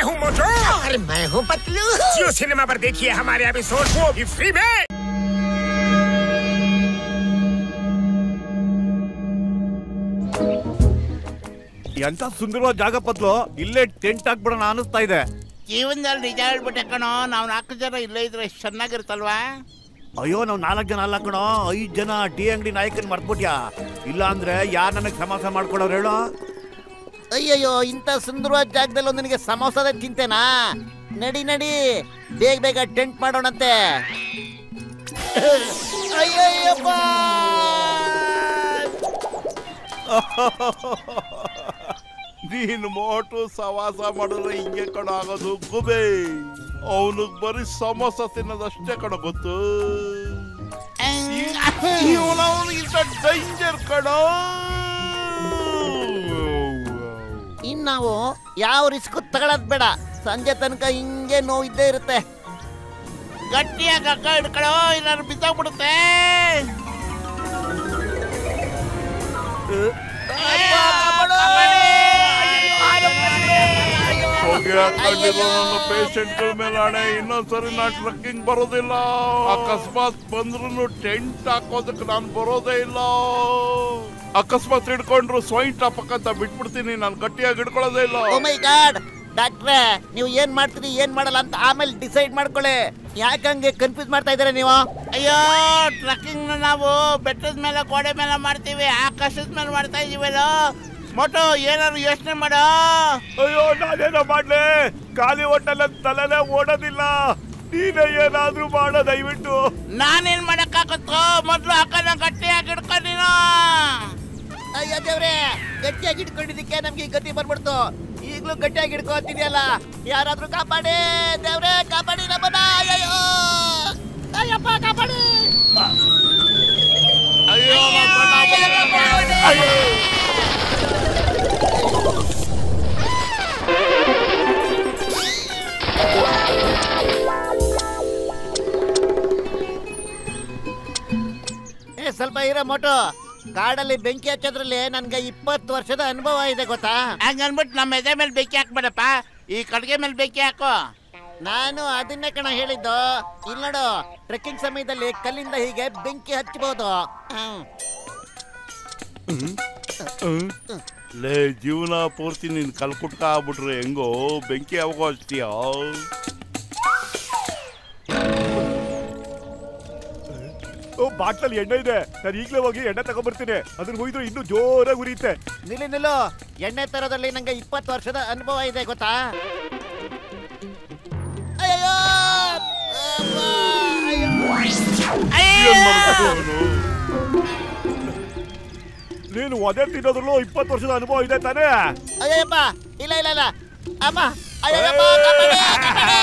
मैं हूँ मोटू और मैं हूँ पतलू। जियो सिनेमा पर देखिए हमारे एपिसोड को भी फ्री में। ಎಂತ ಸುಂದರವಾದ ಜಾಗ ಪತ್ಲು, ಇಲ್ಲೇ ಟೆಂಟ್ ಹಾಕ್ಬಿಡೋಣ ಅನಿಸ್ತಾ ಇದೆ. ಜೀವನದಲ್ಲಿ ನಿಜ ಹೇಳ್ಬಿಟ್ಟೆ ಕಣೋ, ನಾವು 4 ಜನ ಇಲ್ಲೇ ಇದ್ರೆ ಎಷ್ಟು ಚೆನ್ನಾಗಿರುತ್ತಲ್ವಾ? ಅಯ್ಯೋ, ನಾವು 4 ಜನ ಅಲ್ಲ ಕಣೋ, 5 ಜನ. ಟೀ ಅಂಗಡಿ ನಾಯಕನ್ ಮರ್ತ್ಬಿಟ್ಯಾ? ಇಲ್ಲ ಅಂದ್ರೆ ಯಾರು ನನಗೆ ಸಮಾಸ ಮಾಡ್ಕೊಡೋರು ಹೇಳೋ? ಅಯ್ಯಯ್ಯೋ, ಇಂಥ ಸುಂದರವಾದ ಜಾಗದಲ್ಲಿ ನಿನಗೆ ಸಮೋಸದ ಚಿಂತೆನಾ? ನಡಿ ನಡಿ, ಬೇಗ ಬೇಗ ಟೆಂಟ್ ಮಾಡೋಣಂತೆ. ಅಯ್ಯಯ್ಯಪ್ಪ, ನೀನು ಮೋಟು ಸವಾಸ ಮಾಡಿದ್ರೆ ಹಿಂಗೆ ಕಣ ಆಗೋದು ಗುಬೆ. ಅವನಿಗೆ ಬರೀ ಸಮೋಸ ತಿನ್ನೋದಷ್ಟೇ ಕಣ ಗೊತ್ತು. ಡೇಂಜರ್ ಕಣ. ಇನ್ ನಾವು ಯಾವ ರಿಸ್ಕ್ ತಗೊಳದ್ ಬೇಡ. ಸಂಜೆ ತನಕ ಹಿಂಗೆ ನೋವು ಇದ್ದೇ ಇರುತ್ತೆ. ಗಟ್ಟಿಯಾಗಿ ಹಗ್ಗ ಹಿಡ್ಕೊಳ್ಳೋ, ಇಲ್ಲಾರು ಬಿದ್ದೋಗ್ಬಿಡುತ್ತೆ. ನನ್ನ ಪೇಷಂಟ್ಗಳ ಮೇಲೆ ಹಣೆ, ಇನ್ನೊಂದ್ಸರಿ ನಾನು ಟ್ರಕ್ಕಿಂಗ್ ಬರೋದಿಲ್ಲ. ಅಕಸ್ಮಾತ್ ಬಂದ್ರು ಟೆಂಟ್ ಹಾಕೋದಕ್ಕೆ ನಾನು ಬರೋದೇ ಇಲ್ಲ. ಅಕಸ್ಮಾತ್ ಹಿಡ್ಕೊಂಡ್ರು ಸ್ವೈನ್ ಟಾಪಕ್ ಅಂತ ಬಿಟ್ಬಿಡ್ತೀನಿ, ನಾನು ಗಟ್ಟಿಯಾಗಿ ಹಿಡ್ಕೊಳ್ಳೋದೇ ಇಲ್ಲ. ಓ ಮೈ ಗಾಡ್, ಡಾಕ್ಟ್ರೆ, ನೀವು ಏನ್ ಮಾಡ್ತೀರಿ ಏನ್ ಮಾಡಲ್ಲ ಅಂತ ಆಮೇಲೆ ಡಿಸೈಡ್ ಮಾಡ್ಕೊಳ್ಳಿ. ಯಾಕಂಗೆ ಕನ್ಫ್ಯೂಸ್ ಮಾಡ್ತಾ ಇದ್ದೀರಾ ನೀವು? ಅಯ್ಯೋ, ಟ್ರಕ್ಕಿಂಗ್ ನಾವು ಬೆಟ್ಟದ ಮೇಲೆ ಗೋಡೆ ಮೇಲೆ ಮಾಡ್ತೀವಿ, ಆಕಾಶದ ಮೇಲೆ ಮಾಡ್ತಾ ಇದೀವಲ್ಲ. ಮೋಟು, ಏನಾದ್ರು ಯೋಚನೆ ಮಾಡೋ. ಅಯ್ಯೋ, ನಾನೇನೋ ಮಾಡ್ಲೆ, ಖಾಲಿ ಹೊಟ್ಟೆಲ್ಲ ತಲೆನೇ ಓಡೋದಿಲ್ಲ. ನೀನೇ ಏನಾದ್ರೂ ಮಾಡೋ ದಯವಿಟ್ಟು. ನಾನೇನ್ ಮಾಡಕ್ಕಾಗತ್ತೋ? ಮೊದ್ಲು ಅಕ್ಕನ ಗಟ್ಟಿಯಾಗಿ ಹಿಡ್ಕೊ ನೀನು. ಅಯ್ಯೋ ದೇವ್ರೆ, ಗಟ್ಟಿಯಾಗಿ ಹಿಡ್ಕೊಂಡಿದ್ದಕ್ಕೆ ನಮ್ಗೆ ಈ ಗತಿ ಬರ್ಬಿಡ್ತು. ಈಗ್ಲೂ ಗಟ್ಟಿಯಾಗಿ ಹಿಡ್ಕೊತಿದ್ಯಲ್ಲ, ಯಾರಾದ್ರೂ ಕಾಪಾಡಿ ದೇವ್ರೆ, ಕಾಪಾಡಿ ನಮ್ಮನ್ನ. ಅಯ್ಯೋ, ಅಯ್ಯಪ್ಪ ಕಾಪಾಡಿ. ಅಯ್ಯೋ, ಸ್ವಲ್ಪ ಇರೋ ಮೋಟು. ಕಾಡಲ್ಲಿ ಬೆಂಕಿ ಹಚ್ಚೋದ್ರಲ್ಲಿ ನನ್ಗೆ 20 ವರ್ಷದ ಅನುಭವ ಇದೆ ಗೊತ್ತಾ? ಹಂಗನ್ಬಿಟ್ಟು ನಮ್ಮ ಎದೆ ಮೇಲೆ ಬೆಂಕಿ ಹಾಕ್ಬೇಡಪ್ಪ, ಈ ಕಡ್ಗೆ ಮೇಲೆ ಬೆಂಕಿ ಹಾಕು. ನಾನು ಅದನ್ನೇ ಕಣ ಹೇಳಿದ್ದು. ಇಲ್ಲಿ ನೋಡು, ಟ್ರೆಕ್ಕಿಂಗ್ ಸಮಯದಲ್ಲಿ ಕಲ್ಲಿಂದ ಹೀಗೆ ಬೆಂಕಿ ಹಚ್ಚಬಹುದು. ಲೇ, ಜೀವನ ಪೂರ್ತಿ ನೀನ್ ಕಲ್ಕುಟ್ಕ ಆಗ್ಬಿಟ್ರೆ ಹೆಂಗೋ, ಬೆಂಕಿ ಯಾವಾಗೋ ಹಚ್ತೀಯ? ಬಾಟ್ಲಲ್ಲಿ ಎಣ್ಣೆ ಇದೆ, ನಾನು ಈಗಲೇ ಹೋಗಿ ಎಣ್ಣೆ ತಗೊಂಡ್ಬರ್ತೀನಿ. ಅದನ್ನ ಹೋಗಿದ್ರು ಇನ್ನೂ ಜೋರಾಗಿ ಉರಿಯುತ್ತೆ. ನಿಲ್ಲು, ಎಣ್ಣೆ ತರೋದ್ರಲ್ಲಿ ನಂಗೆ 20 ವರ್ಷದ ಅನುಭವ ಇದೆ ಗೊತ್ತಾ? ಅಯ್ಯೋ, ನೀನು ಒದೆ ತಿನ್ನೋದ್ರಲ್ಲೂ 20 ವರ್ಷದ ಅನುಭವ ಇದೆ ತಾನೇ? ಅಯ್ಯಪ್ಪ, ಇಲ್ಲ ಇಲ್ಲ ಇಲ್ಲ ಅಮ್ಮ, ಅಯ್ಯಪ್ಪ ಕಾಪಾಡಿ, ಕಾಪಾಡಿ.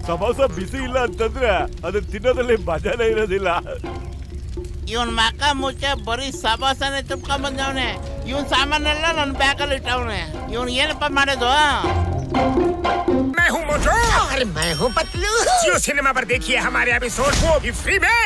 ಸಮೋಸ ಬಿಸಿ ಇಲ್ಲ ಅಂತಂದ್ರೆ ಅದನ್ನ ತಿನ್ನೋದ್ರಲ್ಲಿ ಮಜಾನೇ ಇರೋದಿಲ್ಲ. ಇವನ್ ಮಕ ಮುಚ್ಚ ಬರೀ ಸಬಾಸನೆ ತುಂಬ್ಕೊಂಡ್ ಬಂದವನೆ. ಇವನ್ ಸಾಮಾನೆಲ್ಲ ನನ್ನ ಬ್ಯಾಗಲ್ಲಿ ಇಟ್ಟವನೆ. ಇವನ್ ಏನಪ್ಪ ಮಾಡೋದು? मैं हूँ मोटू और मैं हूँ पतलू। जियो सिनेमा पर देखिए हमारे एपिसोड को भी फ्री में।